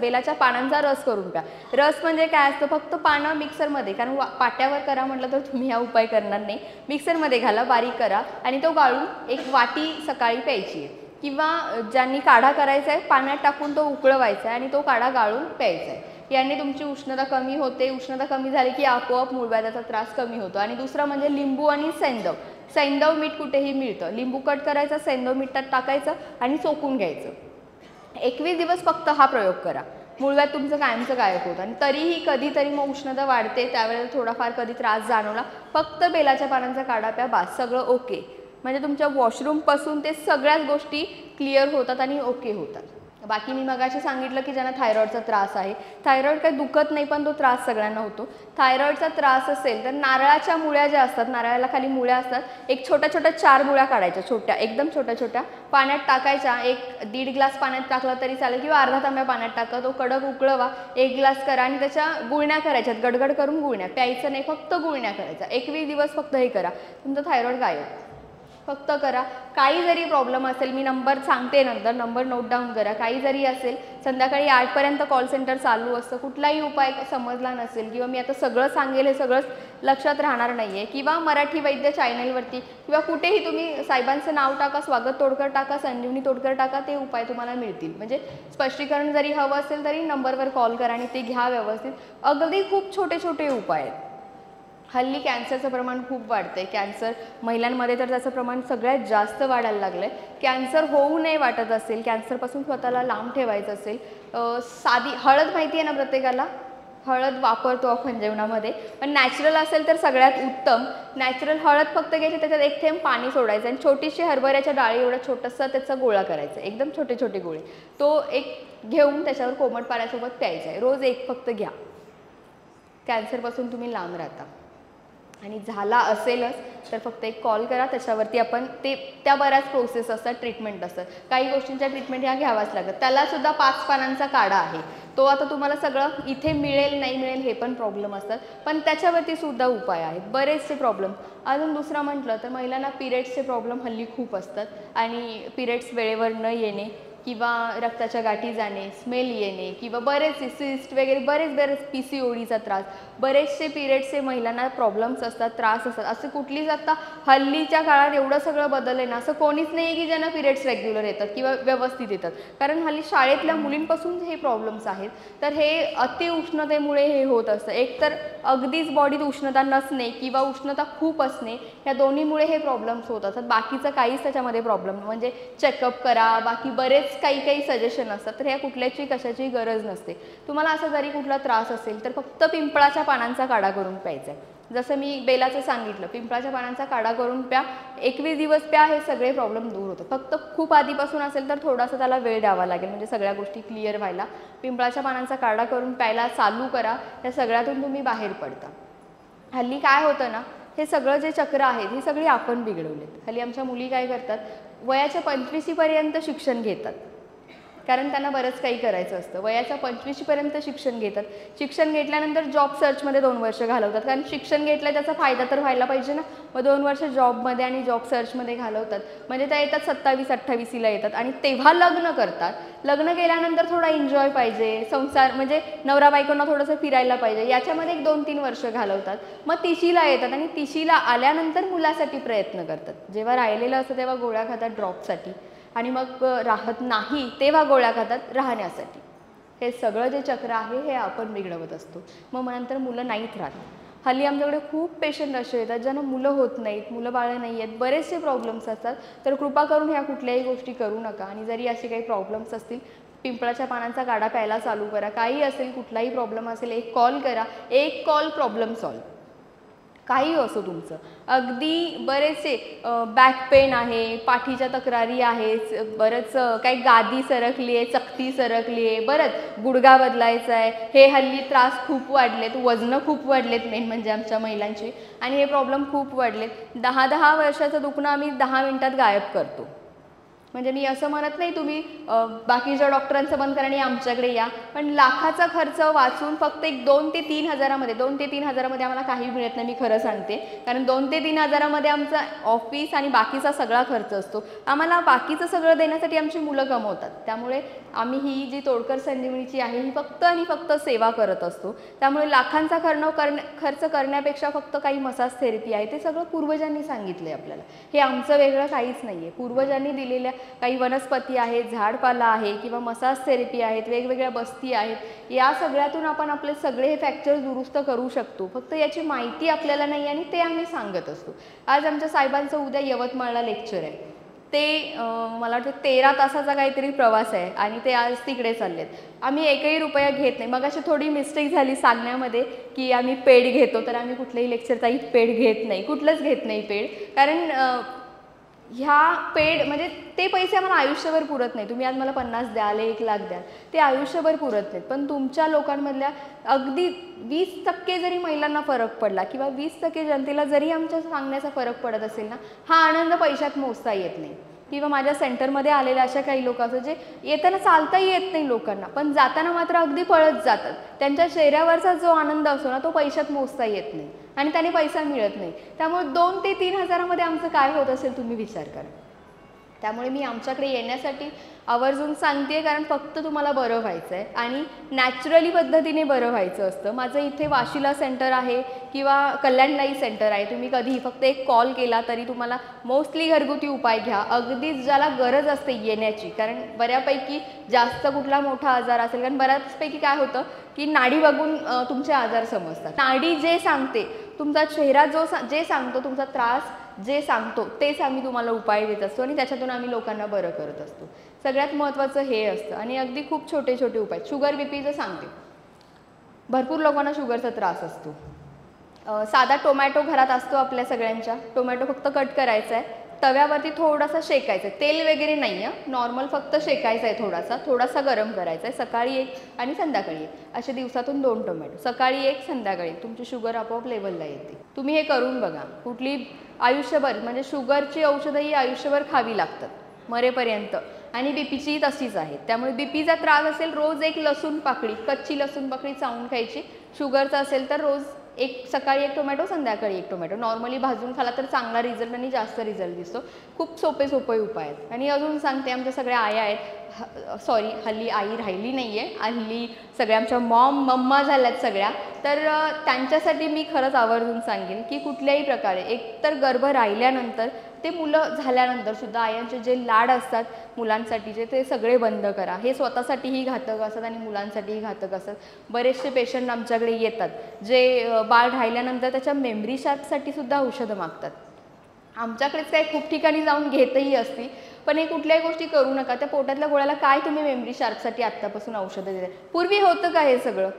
बेलाच्या पानांचा रस करून प्या. रस म्हणजे काय असतं, फक्त पानं मिक्सरमध्ये, कारण पाट्यावर करा म्हटलं तर तुम्ही हा उपाय करणार नाही, मिक्सरमध्ये घाला, बारीक करा आणि तो गाळून 1 वाटी सकाळी प्यायची आहे. किंवा ज्यांनी काढा करायचा आहे, पाण्यात टाकून तो उकळवायचा आहे आणि तो काढा गाळून प्यायचा आहे. याने तुमची उष्णता कमी होते. उष्णता कमी झाली की आपोआप मूळव्याधाचा त्रास कमी होतो. आणि दुसरं म्हणजे लिंबू आणि सैंधव मीठ कुठेही मिळतं. लिंबू कट करायचं, सैंधव मीठात टाकायचं आणि चोकून घ्यायचं. 21 दिवस फक्त हा प्रयोग करा, मूळव्याध तुमचं कायमचं गायब होतं. आणि तरीही कधीतरी मग उष्णता वाढते, त्यावेळेला थोडाफार कधी त्रास जाणवला, फक्त बेलाच्या पानांचा काढा प्या, बास, सगळं ओके. म्हणजे तुमच्या वॉशरूमपासून ते सगळ्याच गोष्टी क्लिअर होतात आणि ओके होतात. बाकी मी मगाशी सांगितलं की ज्यांना थायरॉइडचा त्रास आहे, थायरॉइड काही दुखत नाही पण तो त्रास सगळ्यांना होतो. थायरॉइडचा त्रास असेल तर नारळाच्या मुळ्या ज्या असतात, नारळाला खाली मुळ्या असतात, एक छोट्या 4 मुळ्या काढायच्या, छोट्या, एकदम छोट्या पाण्यात टाकायच्या. 1-1.5 ग्लास पाण्यात टाकला तरी चालेल किंवा अर्धा तांब्या पाण्यात टाका, तो कडक उकळवा, 1 ग्लास करा आणि त्याच्या गुळण्या करायच्यात, गडगड करून गुळण्या, प्यायचं नाही, फक्त गुळण्या करायच्या. 21 दिवस फक्त हे करा, तुमचं थायरॉइड गायब. फक्त करा. काही जरी प्रॉब्लेम असेल, मी नंबर सांगते नंतर, नंबर नोट डाऊन करा. काही जरी असेल, संध्याकाळी 8 पर्यंत कॉल सेंटर चालू असतं. कुठलाही उपाय समजला नसेल किंवा मी आता सगळं सांगेल हे सगळंच लक्षात राहणार नाही आहे, किंवा मराठी वैद्य चॅनलवरती किंवा कुठेही तुम्ही साहेबांचं नाव टाका, स्वागत तोडकर टाका, संजीवनी तोडकर टाका, ते उपाय तुम्हाला मिळतील. म्हणजे स्पष्टीकरण जरी हवं असेल तरी नंबरवर कॉल करा आणि ते घ्या व्यवस्थित. अगदी खूप छोटे उपाय आहेत. हल्ली कॅन्सरचं प्रमाण खूप वाढतंय. कॅन्सर महिलांमध्ये तर त्याचं प्रमाण सगळ्यात जास्त वाढायला लागलं आहे. कॅन्सर होऊ नये वाटत असेल, कॅन्सरपासून स्वतःला लांब ठेवायचं असेल, साधी हळद माहिती आहे ना प्रत्येकाला, हळद वापरतो आपण जेवणामध्ये, पण नॅचरल असेल तर सगळ्यात उत्तम. नॅचरल हळद फक्त घ्यायची, त्याच्यात एक थेंब पाणी सोडायचं आणि छोटीशी हरभऱ्याच्या डाळी एवढा छोटासा त्याचा गोळा करायचा, एकदम छोटे छोटे गोळे, तो एक घेऊन त्याच्यावर कोमट पाण्यासोबत प्यायचा आहे. रोज एक फक्त घ्या. कॅन्सरपासून तुम्ही लांब राहता. आणि झाला असेलच तर फक्त एक कॉल करा, त्याच्यावरती आपण त्या बऱ्याच प्रोसेस असतात, ट्रीटमेंट असतात. काही गोष्टींच्या ट्रीटमेंट ह्या घ्यावाच लागतात. त्यालासुद्धा 5 पानांचा काढा आहे. तो आता तुम्हाला सगळं इथे मिळेल नाही मिळेल हे पण प्रॉब्लेम असतात, पण त्याच्यावरती सुद्धा उपाय आहेत, बरेचसे प्रॉब्लेम. अजून दुसरा म्हटलं तर महिलांना पिरियड्सचे प्रॉब्लेम हल्ली खूप असतात आणि पिरियड्स वेळेवर न येणे किंवा रक्ताच्या गाठी जाणे, स्मेल येणे किंवा बरेचसे सिस्ट वगैरे बरेच PCODचा त्रास, बरेचसे पिरियड्सचे महिलांना प्रॉब्लेम्स असतात, त्रास असतात. असं कुठलीच आता हल्लीच्या काळात एवढं सगळं बदललं ना, असं कोणीच नाही आहे की ज्यांना पिरियड्स रेग्युलर येतात किंवा व्यवस्थित येतात. कारण हल्ली शाळेतल्या मुलींपासून हे प्रॉब्लेम्स आहेत. तर हे अतिउष्णतेमुळे हे होत असतं. एक तर अगदीच बॉडीत उष्णता नसणे किंवा उष्णता खूप असणे, ह्या दोन्हीमुळे हे प्रॉब्लेम्स होत असतात. बाकीचं काहीच त्याच्यामध्ये प्रॉब्लेम म्हणजे चेकअप करा, बाकी बरेच काही सजेशन असतात. तर ह्या कुठल्याची कशाची गरज नसते. तुम्हाला असा जरी कुठला त्रास असेल तर फक्त पिंपळाच्या पानांचा काढा करून प्यायचा आहे. जसं मी बेलाचं सांगितलं, पिंपळाच्या पानांचा काढा करून प्या, 21 दिवस प्या, हे सगळे प्रॉब्लेम दूर होतात. फक्त खूप आधीपासून असेल तर थोडासा त्याला वेळ द्यावा लागेल, म्हणजे सगळ्या गोष्टी क्लिअर व्हायला. पिंपळाच्या पानांचा काढा करून प्यायला चालू करा, त्या सगळ्यातून तुम्ही बाहेर पडता. हल्ली काय होतं ना, हे सगळं जे चक्र आहेत ही सगळी आपण बिघडवलेत. हल्ली आमच्या मुली काय करतात, वयाच्या 25पर्यंत शिक्षण घेतात, कारण त्यांना बरंच काही करायचं असतं. वयाच्या 25पर्यंत शिक्षण घेतात. शिक्षण घेतल्यानंतर जॉब सर्चमध्ये 2 वर्ष घालवतात, कारण शिक्षण घेतलं त्याचा फायदा तर व्हायला पाहिजे ना. मग 2 वर्ष जॉबमध्ये आणि जॉब सर्चमध्ये घालवतात. म्हणजे त्या येतात 27-28ला येतात आणि तेव्हा लग्न करतात. लग्न केल्यानंतर थोडा एन्जॉय पाहिजे, संसार म्हणजे नवरा बायकोंना थोडंसं फिरायला पाहिजे, याच्यामध्ये 1-2-3 वर्ष घालवतात. मग 30ला येतात आणि 30ला आल्यानंतर मुलासाठी प्रयत्न करतात. जेव्हा राहिलेलं असतं तेव्हा गोळ्या खातात ड्रॉपसाठी आणि मग राहत नाही तेव्हा गोळ्या खातात राहण्यासाठी. हे सगळं जे चक्र आहे हे आपण बिघडवत असतो. मग नंतर मुलं नाहीत राहत. हल्ली आमच्याकडे खूप पेशंट असे येतात ज्यांना मुलं होत नाहीत, मुलं बाळं नाही आहेत, बरेचसे प्रॉब्लेम्स असतात. तर कृपा करून ह्या कुठल्याही गोष्टी करू नका. आणि जरी असे काही प्रॉब्लेम्स असतील, पिंपळाच्या पानांचा काढा प्यायला चालू करा. काही असेल, कुठलाही प्रॉब्लेम असेल, एक कॉल करा. एक कॉल प्रॉब्लेम सॉल्व. काही असो तुमचं. अगदी बरेचसे बॅक पेन आहे, पाठीच्या तक्रारी आहेत, बरंच काही गादी सरकली आहे, चकती सरकली आहे, बरंच गुडघा बदलायचा आहे, हे हल्ली त्रास खूप वाढलेत, वजनं खूप वाढलेत मेन म्हणजे आमच्या महिलांची, आणि हे प्रॉब्लेम खूप वाढलेत. 10-10 वर्षाचं दुखणं आम्ही 10 मिनिटात गायब करतो. म्हणजे मी असं म्हणत नाही तुम्ही बाकीच्या डॉक्टरांचं बंद करा आणि आमच्याकडे या, पण लाखाचा खर्च वाचून फक्त एक 2 ते 3 हजारामध्ये, 2 ते 3 हजारामध्ये आम्हाला काही मिळत नाही, मी खरं सांगते. कारण 2 ते 3 हजारामध्ये आमचा ऑफिस आणि बाकीचा सगळा खर्च असतो. आम्हाला बाकीचं सगळं देण्यासाठी आमची मुलं कमवतात. त्यामुळे आम्ही ही जी तोडकर संजीवनीची आहे ही फक्त आणि फक्त सेवा करत असतो. त्यामुळे लाखांचा खर्च करण्यापेक्षा फक्त काही मसाज थेरपी आहे, ते सगळं पूर्वजांनी सांगितलं आहे आपल्याला. हे आमचं वेगळं काहीच नाही आहे. पूर्वजांनी दिलेल्या काही वनस्पती आहेत, झाडपाला आहे किंवा मसाज थेरपी आहेत, वेगवेगळ्या बस्ती आहेत, या सगळ्यातून आपण आपले सगळे हे फ्रॅक्चर दुरुस्त करू शकतो. फक्त याची माहिती आपल्याला नाही आणि ते आम्ही सांगत असतो. आज आमच्या साहेबांचं उद्या यवतमाळला लेक्चर आहे. ते मला वाटतं 13 तासाचा काहीतरी प्रवास आहे आणि ते आज तिकडे चाललेत. आम्ही एकही रुपया घेत नाही. मग अशी थोडी मिस्टेक झाली सांगण्यामध्ये की आम्ही पेड घेतो, तर आम्ही कुठल्याही लेक्चरचाही पेड घेत नाही, कुठलंच घेत नाही पेड. कारण ह्या पेड म्हणजे ते पैसे आम्हाला आयुष्यभर पुरत नाही. तुम्ही आज मला 50 द्याल, 1 लाख द्याल, ते आयुष्यभर पुरत नाहीत. पण तुमच्या लोकांमधल्या अगदी 20% जरी महिलांना फरक पडला किंवा 20% जनतेला जरी आमच्या सांगण्याचा फरक पडत असेल ना, हा आनंद पैशात मोजता येत नाही. किंवा माझ्या सेंटरमध्ये आलेल्या अशा काही लोक असतात जे येताना चालताही येत नाही लोकांना, पण जाताना मात्र अगदी पळत जातात. त्यांच्या चेहऱ्यावरचा जो आनंद असतो ना, तो पैशात मोजता येत नाही आणि त्याने पैसा मिळत नाही. त्यामुळे 2 ते 3 हजारामध्ये आमचं काय होत असेल तुम्ही विचार करा. त्यामुळे मी आमच्याकडे येण्यासाठी आवर्जून सांगते, कारण फक्त तुम्हाला बरं व्हायचं आहे आणि नॅचरली पद्धतीने बरं व्हायचं असतं. माझं इथे वाशीला सेंटर आहे किंवा कल्याणलाई सेंटर आहे. तुम्ही कधीही फक्त एक कॉल केला तरी तुम्हाला मोस्टली घरगुती उपाय घ्या, अगदीच ज्याला गरज असते येण्याची. कारण बऱ्यापैकी जास्त कुठला मोठा आजार असेल, कारण बऱ्याचपैकी काय होतं की नाडी बघून तुमचे आजार समजतात. नाडी जे सांगते तुमचा चेहरा जे सांगतो, तुमचा त्रास जे सांगतो तेच आम्ही तुम्हाला उपाय देत असतो आणि त्याच्यातून आम्ही लोकांना बरं करत असतो. सगळ्यात महत्त्वाचं हे असतं. आणि अगदी खूप छोटे छोटे उपाय. शुगर बीपीचं सांगते. भरपूर लोकांना शुगरचा त्रास असतो. साधा टोमॅटो घरात असतो आपल्या सगळ्यांच्या. टोमॅटो फक्त कट करायचा आहे, तव्यावरती थोडासा शेकायचा आहे, तेल वगैरे नाही आहे, नॉर्मल फक्त शेकायचा आहे, थोडासा गरम करायचा आहे. सकाळी एक आणि संध्याकाळी एक, असे दिवसातून 2 टोमॅटो, सकाळी एक संध्याकाळी एक. तुमची शुगर आपोआप लेवलला येते. तुम्ही हे करून बघा. कुठली आयुष्यभर म्हणजे शुगरची औषधंही आयुष्यभर खावी लागतात मरेपर्यंत, आणि बीपीची तशीच आहे. त्यामुळे बीपीचा त्रास असेल रोज एक लसूण पाकळी, कच्ची लसूण पाकळी चावून खायची. शुगरचा असेल तर रोज एक, सकाळी एक टोमॅटो, संध्याकाळी एक टोमॅटो. नॉर्मली भाजून खाला तर चांगला रिझल्ट आणि जास्त रिझल्ट दिसतो. खूप सोपे उपाय आहेत. आणि अजून सांगते, आमच्या सगळ्या आया आहेत, सॉरी हल्ली आई राहिली नाही आहे, हल्ली सगळ्या आमच्या मम्मा झाल्यात सगळ्या, तर त्यांच्यासाठी मी खरंच आवर्जून सांगेन की कुठल्याही प्रकारे एकतर गर्भ राहिल्यानंतर ते मुलं झाल्यानंतर सुद्धा आयांचे जे लाड असतात मुलांसाठीचे ते सगळे बंद करा. हे स्वतःसाठीही घातक असतात आणि मुलांसाठीही घातक असतात. बरेचसे पेशंट आमच्याकडे येतात जे बाळ राहिल्यानंतर त्याच्या मेमरी शार्पसाठी सुद्धा औषधं मागतात. आमच्याकडेच काय खूप ठिकाणी जाऊन घेतही असतील, पण हे कुठल्याही गोष्टी करू नका. त्या पोटातल्या गोळ्याला काय तुम्ही मेमरी शार्पसाठी आत्तापासून औषधं देता? पूर्वी होतं का हे सगळं?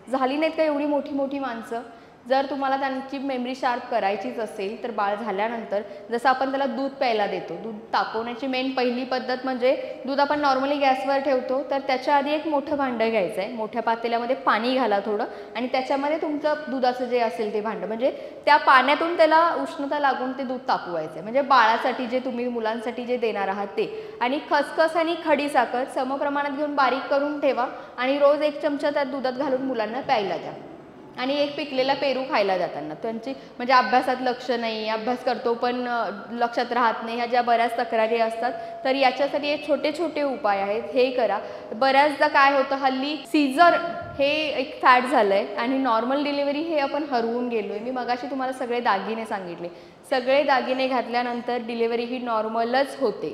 झाली नाहीत का एवढी मोठी माणसं? जर तुम्हाला त्यांची मेमरी शार्प करायचीच असेल तर बाळ झाल्यानंतर जसं आपण त्याला दूध प्यायला देतो, दूध तापवण्याची मेन पहिली पद्धत म्हणजे दूध आपण नॉर्मली गॅसवर ठेवतो, तर त्याच्या आधी एक मोठं भांडं घ्यायचं आहे, मोठ्या पातेल्यामध्ये पाणी घाला थोडं, आणि त्याच्यामध्ये तुमचं दुधाचं जे असेल ते भांडं, म्हणजे त्या पाण्यातून त्याला उष्णता लागून ते दूध तापवायचं आहे. म्हणजे बाळासाठी जे तुम्ही मुलांसाठी जे देणार आहात ते. आणि खसखस आणि खडी साखर समप्रमाणात घेऊन बारीक करून ठेवा आणि रोज 1 चमचा त्यात दुधात घालून मुलांना प्यायला द्या. आणि एक पिकलेला पेरू खायला जाताना. त्यांची म्हणजे अभ्यासात लक्ष नाही, अभ्यास करतो पण लक्षात राहत नाही, ह्या ज्या बऱ्याच तक्रारी असतात, तर याच्यासाठी हे छोटे उपाय आहेत, हे करा. बऱ्याचदा काय होतं, हल्ली सीझर हे एक फॅड झालं आहे आणि नॉर्मल डिलिव्हरी हे आपण हरवून गेलो आहे. मी मगाशी तुम्हाला सगळे दागिने सांगितले. सगळे दागिने घातल्यानंतर डिलिव्हरी ही नॉर्मलच होते.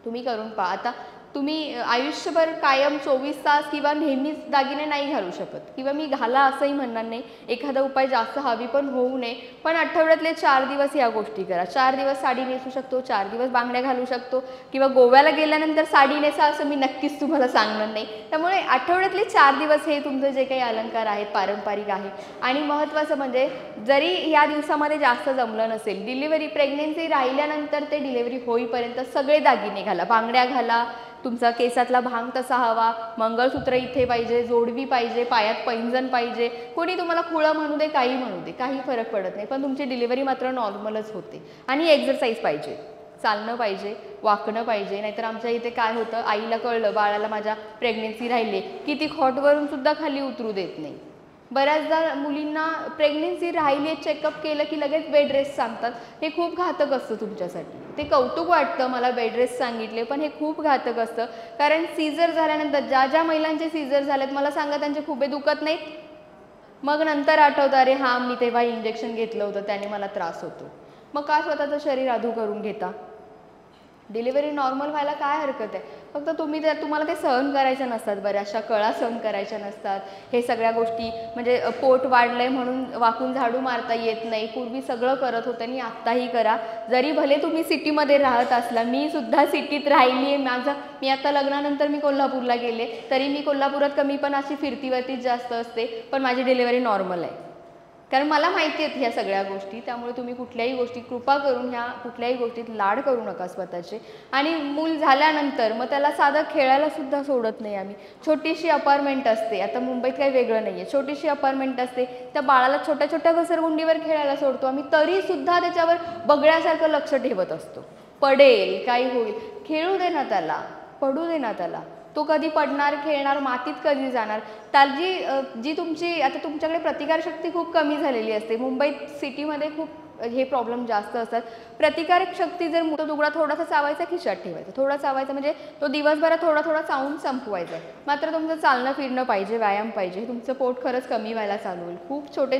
तुम्ही करून पहा. आता तुम्ही आयुष्यभर कायम 24 तास किंवा नेहमीच दागिने नाही घालू शकत, किंवा मी घाला असंही म्हणणार नाही. एखादा उपाय जास्त हवी पण होऊ नये, पण आठवड्यातले 4 दिवस या गोष्टी करा. 4 दिवस साडी नेसू शकतो, 4 दिवस बांगड्या घालू शकतो, किंवा गोव्याला गेल्यानंतर साडी नेसा असं मी नक्कीच तुम्हाला सांगणार नाही. त्यामुळे आठवड्यातले 4 दिवस हे तुमचं जे काही अलंकार आहेत पारंपरिक आहे. आणि महत्त्वाचं म्हणजे जरी या दिवसामध्ये जास्त जमलं नसेल, डिलिव्हरी प्रेग्नेन्सी राहिल्यानंतर ते डिलिव्हरी होईपर्यंत सगळे दागिने घाला, बांगड्या घाला, तुमचा केसातला भांग तसा हवा, मंगळसूत्र इथे पाहिजे, जोडवी पाहिजे, पायात पैंजण पाहिजे. कोणी तुम्हाला खुळं म्हणू दे, काही म्हणू दे, काही फरक पडत नाही, पण तुमची डिलिव्हरी मात्र नॉर्मलच होते. आणि एक्सरसाइज पाहिजे, चालणं पाहिजे, वाकणं पाहिजे. नाहीतर आमच्या इथे काय होतं, आईला कळलं बाळाला माझ्या प्रेग्नेन्सी राहिली की ती खॉटवरून सुद्धा खाली उतरू देत नाही. बऱ्याचदा मुलींना प्रेग्नेन्सी राहिली चेकअप केलं की लगेच बेड रेस्ट सांगतात. हे खूप घातक असतं तुमच्यासाठी. ते कौतुक वाटतं मला बेड रेस्ट सांगितले, पण हे खूप घातक असतं. कारण सीझर झाल्यानंतर ज्या महिलांचे सीझर झालेत मला सांगा, त्यांचे खुबे दुखत नाहीत? मग नंतर आठवतं, अरे हां मी तेव्हा इंजेक्शन घेतलं होतं त्याने मला त्रास होतो. मग का स्वतःचं शरीर अधू करून घेता? डिलिव्हरी नॉर्मल व्हायला काय हरकत आहे? फक्त तुम्हाला ते सहन करायच्या नसतात, बऱ्याचशा कळा सहन करायच्या नसतात. हे सगळ्या गोष्टी म्हणजे पोट वाढलंय म्हणून वाकून झाडू मारता येत नाही. पूर्वी सगळं करत होतं आणि आत्ताही करा. जरी भले तुम्ही सिटीमध्ये राहत असला, मी सुद्धा सिटीत राहिली आहे. मी आता लग्नानंतर मी कोल्हापूरला गेले, तरी मी कोल्हापुरात कमी पण अशी फिरतीवरतीच जास्त असते, पण माझी डिलिव्हरी नॉर्मल आहे. कारण मला माहिती आहेत ह्या सगळ्या गोष्टी. त्यामुळे तुम्ही कुठल्याही गोष्टी कृपा करून ह्या कुठल्याही गोष्टीत लाड करू नका स्वतःचे. आणि मूल झाल्यानंतर मग त्याला साधं खेळायला सुद्धा सोडत नाही आम्ही. छोटीशी अपार्टमेंट असते, आता मुंबईत काही वेगळं नाही आहे, छोटीशी अपार्टमेंट असते, त्या बाळाला छोट्या घसरगुंडीवर खेळायला सोडतो आम्ही, तरीसुद्धा त्याच्यावर बगड्यासारखं लक्ष ठेवत असतो. पडेल, काही होईल, खेळू दे ना त्याला, पडू दे ना त्याला. तो कधी पडणार, खेळणार, मातीत कधी जाणार. जी तुमची आता तुमच्याकडे प्रतिकारशक्ती खूप कमी झालेली असते. मुंबईत सिटीमध्ये खूप हे प्रॉब्लेम जास्त असतात. प्रतिकारक शक्ती जर मोठा तुकडा थोडासा चावायचा खिशात ठेवायचा, थोडा चावायचा म्हणजे तो दिवसभरात थोडा चावून संपवायचा आहे. मात्र तुमचं चालणं फिरणं पाहिजे, व्यायाम पाहिजे. तुमचं पोट खरंच कमी व्हायला चालू होईल. खूप छोटे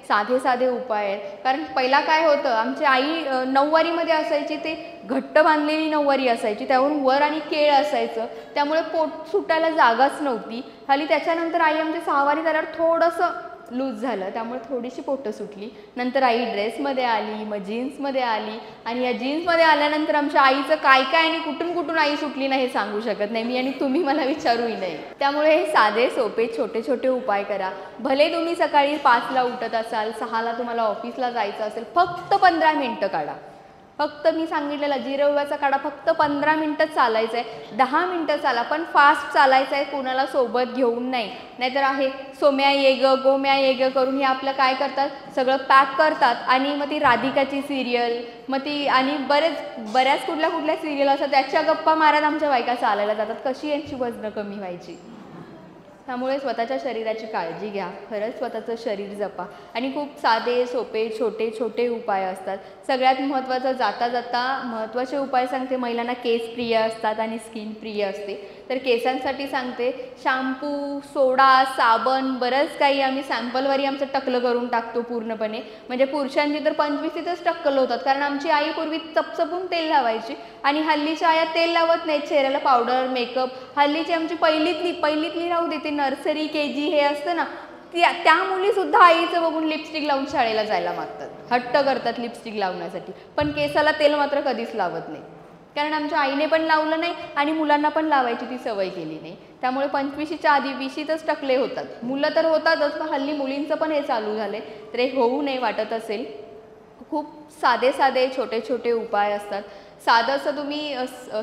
साधे उपाय आहेत. कारण पहिला काय होतं, आमची आई नऊवारीमध्ये असायची, ते घट्ट बांधलेली नऊवारी असायची, त्यावरून वर आणि केळ असायचं, त्यामुळे पोट सुटायला जागाच नव्हती. हल्ली त्याच्यानंतर आई आमची सहावारी झाल्यावर थोडंसं लूज झालं, त्यामुळे थोडीशी पोटं सुटली. नंतर आई ड्रेसमध्ये आली, मग जीन्समध्ये आली आणि या जीन्समध्ये आल्यानंतर आमच्या आईचं काय काय आणि कुठून कुठून आई सुटली नाही हे सांगू शकत नाही मी आणि तुम्ही मला विचारूही नाही. त्यामुळे हे साधे सोपे छोटे छोटे उपाय करा. भले तुम्ही सकाळी 5ला उठत असाल, 6ला तुम्हाला ऑफिसला जायचं असेल, फक्त 15 मिनटं काढा. फक्त मी सांगितलेला जिरवयाचा काढा, फक्त 15 मिनटं चालायचं आहे, 10 मिनटं चाला, पण फास्ट चालायचं आहे, कोणाला सोबत घेऊन नाही. नाहीतर आहे सोम्या ये ग गोम्या ये ग करून हे आपलं काय करतात, सगळं पॅक करतात आणि मग ती राधिकाची सिरियल, मग ती आणि बऱ्याच कुठल्या सिरियल असतात त्याच्या गप्पा मारत आमच्या बायका चालायला जातात. कशी यांची वजनं कमी व्हायची. त्यामुळे स्वतःच्या शरीराची काळजी घ्या, खरंच स्वतःचं शरीर जपा आणि खूप साधे सोपे छोटे छोटे उपाय असतात. सगळ्यात महत्त्वाचं जाता जाता महत्त्वाचे उपाय सांगते. महिलांना केस प्रिय असतात आणि स्किन प्रिय असते, तर केसांसाठी सांगते शॅम्पू, सोडा, साबण, बरंच काही आम्ही सॅम्पलवरही आमचं टक्कलं करून टाकतो पूर्णपणे. म्हणजे पुरुषांची तर 25च टक्कल होतात, कारण आमची आई पूर्वी चपचपून तेल लावायची आणि हल्लीच्या आया तेल लावत नाहीत, चेहऱ्याला पावडर मेकअप. हल्लीची आमची पहिलीतली राहू देते, नर्सरी KG हे असतं ना, त्या मुलीसुद्धा आईचं बघून लिपस्टिक लावून शाळेला जायला मागतात, हट्ट करतात लिपस्टिक लावण्यासाठी, पण केसाला तेल मात्र कधीच लावत नाही, कारण आमच्या आईने पण लावलं नाही आणि मुलांना पण लावायची ती सवय केली नाही. त्यामुळे 25च्या आधी 20च टकले होतात. मुलं तर होतातच, पण हल्ली मुलींचं पण हे चालू झाले, तर हे होऊ नये वाटत असेल. खूप साधे छोटे छोटे उपाय असतात. साधं असं तुम्ही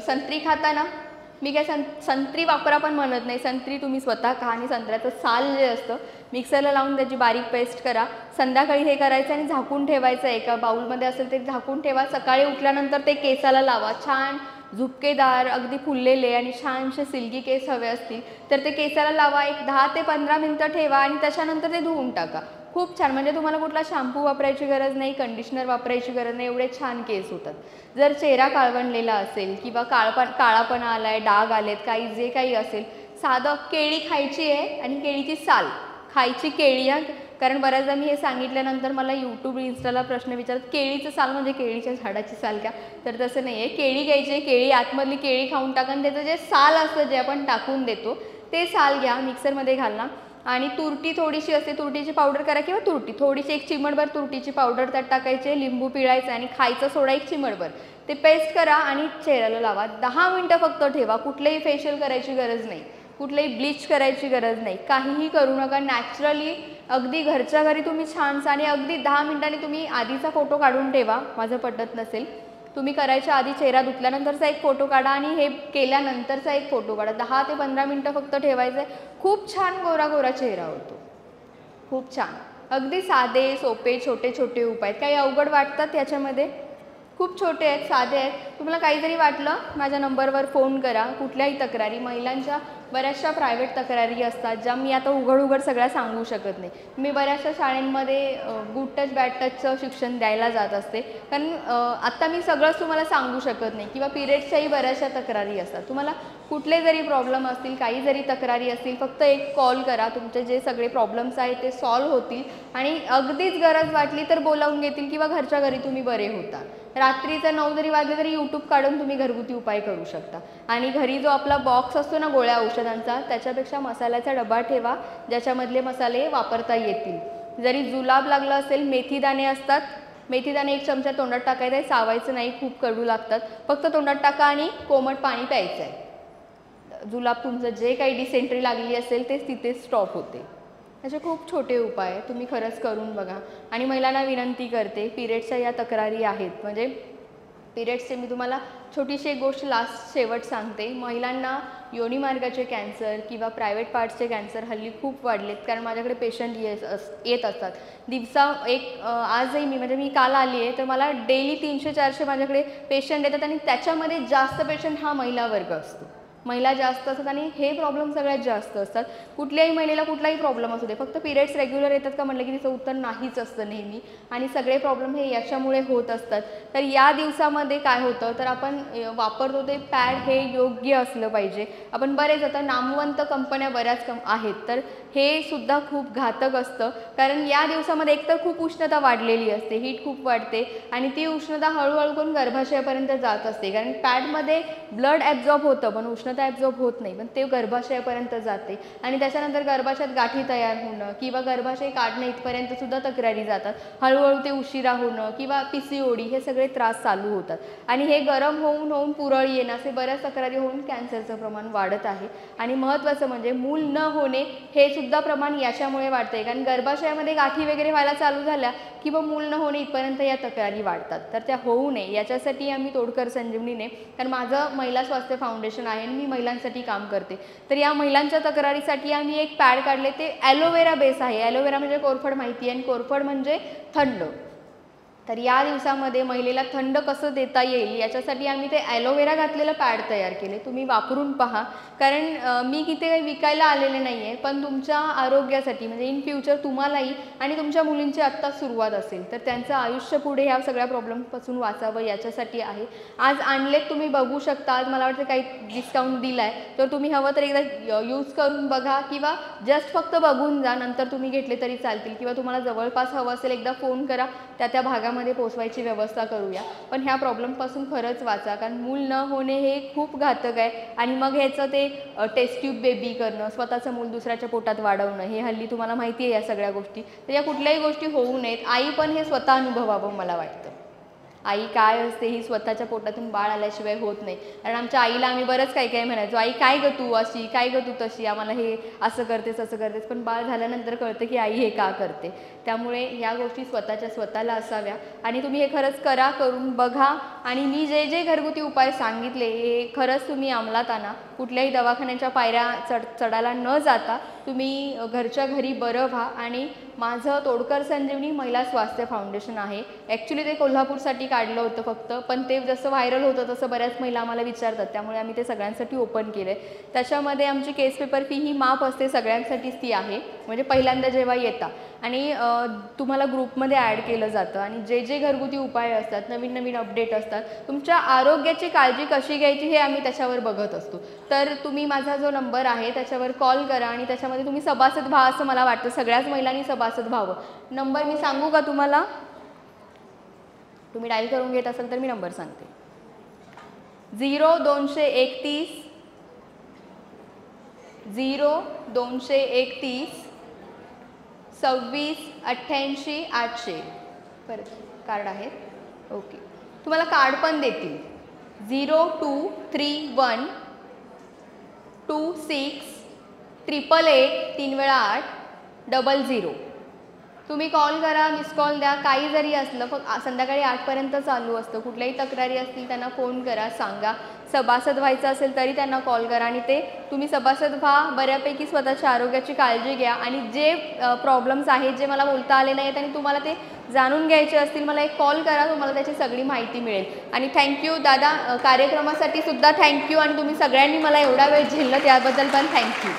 संत्री खाता ना, मी काय संत्री वापरा पण म्हणत नाही, संत्री तुम्ही स्वतः खा आणि संत्र्याचं साल जे असतं मिक्सरला लावून त्याची बारीक पेस्ट करा. संध्याकाळी हे करायचं आणि झाकून ठेवायचं, एका बाउलमध्ये असेल ते झाकून ठेवा. सकाळी उठल्यानंतर ते केसाला लावा. छान झुपकेदार अगदी फुललेले आणि छानसे सिल्की केस हवे असतील तर ते केसाला लावा. एक 10 ते 15 मिनटं ठेवा आणि त्याच्यानंतर ते धुवून टाका. खूप छान, म्हणजे तुम्हाला कुठला शॅम्पू वापरायची गरज नाही, कंडिशनर वापरायची गरज नाही, एवढे छान केस होतात. जर चेहरा काळवंडलेला असेल किंवा काळापणा आला आहे, डाग आलेत, काही जे काही असेल, साधं केळी खायची आहे आणि केळीची साल खायची. केळी, कारण बऱ्याचदा मी हे सांगितल्यानंतर मला यूट्यूब इन्स्टाला प्रश्न विचारतात, केळीचं साल म्हणजे केळीच्या झाडाची साल का? तर तसं नाही आहे. केळी घ्यायची, केळी आतमधली केळी खाऊन टाका आणि त्याचं जे साल असतं जे आपण टाकून देतो ते साल घ्या, मिक्सरमध्ये घालणं आणि तुरटी थोडीशी असते, तुरटीची पावडर करा किंवा तुरटी थोडीशी, एक चिमटभर तुरटीची पावडर त्यात टाकायचे, लिंबू पिळायचं आणि खायचा सोडा एक चिमटभर, ते पेस्ट करा आणि चेहऱ्याला लावा. 10 मिनटं फक्त ठेवा. कुठलेही फेशियल करायची गरज नाही, कुठलेही ब्लीच करायची गरज नाही, काहीही करू नका. नॅचरली अगदी घरच्या घरी तुम्ही छानसा आणि अगदी 10 मिनटांनी तुम्ही आधीचा फोटो काढून ठेवा, माझं पटत नसेल. तुम्ही करायच्या आधी चेहरा धुतल्यानंतरचा एक फोटो काढा आणि हे केल्यानंतरचा एक फोटो काढा. 10 ते 15 मिनटं फक्त ठेवायचं आहे. खूप छान गोरा गोरा चेहरा होतो, खूप छान. अगदी साधे सोपे छोटे छोटे उपाय, काही अवघड वाटतात याच्यामध्ये? खूप छोटे आहेत, साधे आहेत. तुम्हाला काही जरी वाटलं माझ्या नंबरवर फोन करा. कुठल्याही तक्रारी, महिलांच्या बऱ्याचशा प्रायव्हेट तक्रारी असतात ज्या मी आता उघड सगळ्या सांगू शकत नाही. मी बऱ्याचशा शाळांमध्ये गुड टच बॅड टचचं शिक्षण द्यायला जात असते, कारण आत्ता मी सगळंच तुम्हाला सांगू शकत नाही. किंवा पिरियड्सच्याही बऱ्याचशा तक्रारी असतात. तुम्हाला कुठले जरी प्रॉब्लेम असतील, काही जरी तक्रारी असतील, फक्त एक कॉल करा, तुमचे जे सगळे प्रॉब्लेम्स आहेत ते सॉल्व्ह होतील आणि अगदीच गरज वाटली तर बोलावून घेतील किंवा घरच्या घरी तुम्ही बरे होता. रात्रीचं 9 जरी वाजले तरी यूट्यूब काढून तुम्ही घरगुती उपाय करू शकता. आणि घरी जो आपला बॉक्स असतो ना गोळ्या औषधांचा, त्याच्यापेक्षा मसाल्याचा डबा ठेवा ज्याच्यामधले मसाले वापरता येतील. जरी जुलाब लागला असेल, मेथीदाणे असतात, मेथीदाणे 1 चमचा तोंडात टाकायचं आहे, चावायचं नाही, खूप कडू लागतात. फक्त तोंडात टाका आणि कोमट पाणी प्यायचं आहे. जुलाब तुमचं जे काही डिसेंट्री लागली असेल ते तिथेच स्टॉप होते. असे खूप छोटे उपाय तुम्ही खरंच करून बघा. आणि महिलांना विनंती करते, पिरियड्सच्या या तक्रारी आहेत, म्हणजे पिरियड्सचे मी तुम्हाला छोटीशी एक गोष्ट शेवट सांगते. महिलांना योनिमार्गाचे कॅन्सर किंवा प्रायव्हेट पार्ट्सचे कॅन्सर हल्ली खूप वाढलेत, कारण माझ्याकडे पेशंट येत असतात. दिवसा आजही मी काल आली आहे तर मला डेली 300-400 माझ्याकडे पेशंट येतात आणि त्याच्यामध्ये जास्त पेशंट हा महिला वर्ग असतो. महिला जास्त असतात आणि हे प्रॉब्लेम सगळ्यात जास्त असतात. कुठल्याही महिलेला कुठलाही प्रॉब्लेम असू दे, फक्त पिरियड्स रेग्युलर येतात का म्हटलं की तिचं उत्तर नाहीच असतं नेहमी, आणि सगळे प्रॉब्लेम हे याच्यामुळे होत असतात. तर या दिवसामध्ये काय होतं तर आपण वापरतो ते पॅड हे योग्य असलं पाहिजे. आपण बरेच आता नामवंत कंपन्या बऱ्याच आहेत, तर हे सुद्धा खूप घातक असतं, कारण या दिवसामध्ये एकतर खूप उष्णता वाढलेली असते, हीट खूप वाढते आणि ती उष्णता हळूहळू करून गर्भाशयापर्यंत जात असते, कारण पॅडमध्ये ब्लड ॲब्झॉर्ब होतं पण उष्णता ॲब्झॉर्ब होत नाही, पण ते गर्भाशयापर्यंत जाते आणि त्याच्यानंतर गर्भाशयात गाठी तयार होणं किंवा गर्भाशय काढणं इथपर्यंत सुद्धा तक्रारी जातात. हळूहळू ते उशिरा होणं किंवा PCOD हे सगळे त्रास चालू होतात आणि हे गरम होऊन होऊन पुरळ येणं असे बऱ्याच तक्रारी होऊन कॅन्सरचं प्रमाण वाढत आहे. आणि महत्त्वाचं म्हणजे मूल न होणे हे सुद्धा प्रमाण याच्यामुळे वाढतं आहे, कारण गर्भाशयामध्ये गाठी वगैरे व्हायला चालू झाल्या की मग मूल न होणे इथपर्यंत या तक्रारी वाढतात. तर त्या होऊ नये याच्यासाठी आम्ही तोडकर संजीवनीने, कारण माझं महिला स्वास्थ्य फाउंडेशन आहे आणि मी महिलांसाठी काम करते, तर या महिलांच्या तक्रारीसाठी आम्ही एक पॅड काढले. ते ॲलोवेरा बेस आहे. ॲलोवेरा म्हणजे कोरफड माहिती आहे आणि कोरफड म्हणजे थंड. तर या दिवसामध्ये महिलेला थंड कसं देता येईल याच्यासाठी आम्ही ते ॲलोवेरा घातलेलं पॅड तयार केले. तुम्ही वापरून पहा, कारण मी इथे काही विकायला आलेले नाही आहे, पण तुमच्या आरोग्यासाठी म्हणजे इन फ्युचर तुम्हालाही आणि तुमच्या मुलींची आत्ता सुरुवात असेल तर त्यांचं आयुष्य पुढे ह्या सगळ्या प्रॉब्लेमपासून वाचावं याच्यासाठी आहे. आज आणलेत, तुम्ही बघू शकता. आज मला वाटतं काही डिस्काउंट दिला आहे, तर तुम्ही हवं तर एकदा यूज करून बघा किंवा जस्ट फक्त बघून जा, नंतर तुम्ही घेतले तरी चालतील किंवा तुम्हाला जवळपास हवं असेल एकदा फोन करा, त्या भागामध्ये पोचवायची व्यवस्था करूया. पण ह्या प्रॉब्लेमपासून खरंच वाचा, कारण मूल न होणे हे खूप घातक आहे आणि मग ह्याचं ते टेस्ट ट्यूब बेबी करणं, स्वतःचं मूल दुसऱ्याच्या पोटात वाढवणं, हे हल्ली तुम्हाला माहिती आहे या सगळ्या गोष्टी. तर या कुठल्याही गोष्टी होऊ नयेत. आई पण हे स्वतः अनुभवावं मला वाटतं. आई काय असते ही स्वतःच्या पोटातून बाळ आल्याशिवाय होत नाही. कारण आमच्या आईला आम्ही बरंच काही काही म्हणायचो, आई काय गं तू अशी, काय गं तू तशी, आम्हाला हे असं करतेस असं करतेस, पण बाळ झाल्यानंतर कळतं की आई हे का करते. त्यामुळे ह्या गोष्टी स्वतःच्या स्वतःला असाव्या आणि तुम्ही हे खरंच करा, करून बघा. आणि मी जे जे घरगुती उपाय सांगितले हे खरंच तुम्ही अंमलात आणा. कुठल्याही दवाखान्याच्या पायऱ्या चढायला न जाता तुम्ही घरच्या घरी बरं व्हा. आणि माझं तोडकर संजीवनी महिला स्वास्थ्य फाउंडेशन आहे. ॲक्च्युली ते कोल्हापूरसाठी काढलं होतं फक्त, पण ते जसं व्हायरल होतं तसं बऱ्याच महिला आम्हाला विचारतात, त्यामुळे आम्ही ते सगळ्यांसाठी ओपन केलं आहे. त्याच्यामध्ये आमची केस पेपर फी ही माफ असते, सगळ्यांसाठीच ती आहे. म्हणजे पहिल्यांदा जेव्हा येता आणि तुम्हाला ग्रुपमध्ये ॲड केलं जातं आणि जे जे घरगुती उपाय असतात, नवीन नवीन अपडेट असतात, तुमच्या आरोग्याची काळजी कशी घ्यायची हे आम्ही त्याच्यावर बघत असतो. तर तुम्ही माझा जो नंबर आहे त्याच्यावर कॉल करा आणि त्याच्यामध्ये तुम्ही सभासद व्हा असं मला वाटतं. सगळ्याच महिलांनी सभासद व्हावं. नंबर मी सांगू का तुम्हाला? तुम्ही डायल करून घेत असाल तर मी नंबर सांगते. 0231 0231 26 88 800. परत कार्ड आहेत. ओके, तुम्हाला कार्ड पण देतील. 0231 26 888 3 वेळा 8 00. तुम्ही कॉल करा, मिस कॉल द्या, काही जरी असलं. फक्त संध्याकाळी 8पर्यंत चालू असतं. कुठल्याही तक्रारी असतील त्यांना फोन करा, सांगा. सभासद व्हायचं असेल तरी त्यांना कॉल करा आणि ते तुम्ही सभासद व्हा. बऱ्यापैकी स्वतःच्या आरोग्याची काळजी घ्या आणि जे प्रॉब्लेम्स आहेत जे मला बोलता आले नाहीत आणि तुम्हाला ते जाणून घ्यायचे असतील, मला एक कॉल करा, तुम्हाला त्याची सगळी माहिती मिळेल. आणि थँक्यू दादा, कार्यक्रमासाठी सुद्धा थँक्यू आणि तुम्ही सगळ्यांनी मला एवढा वेळ झेललं त्याबद्दल पण थँक्यू.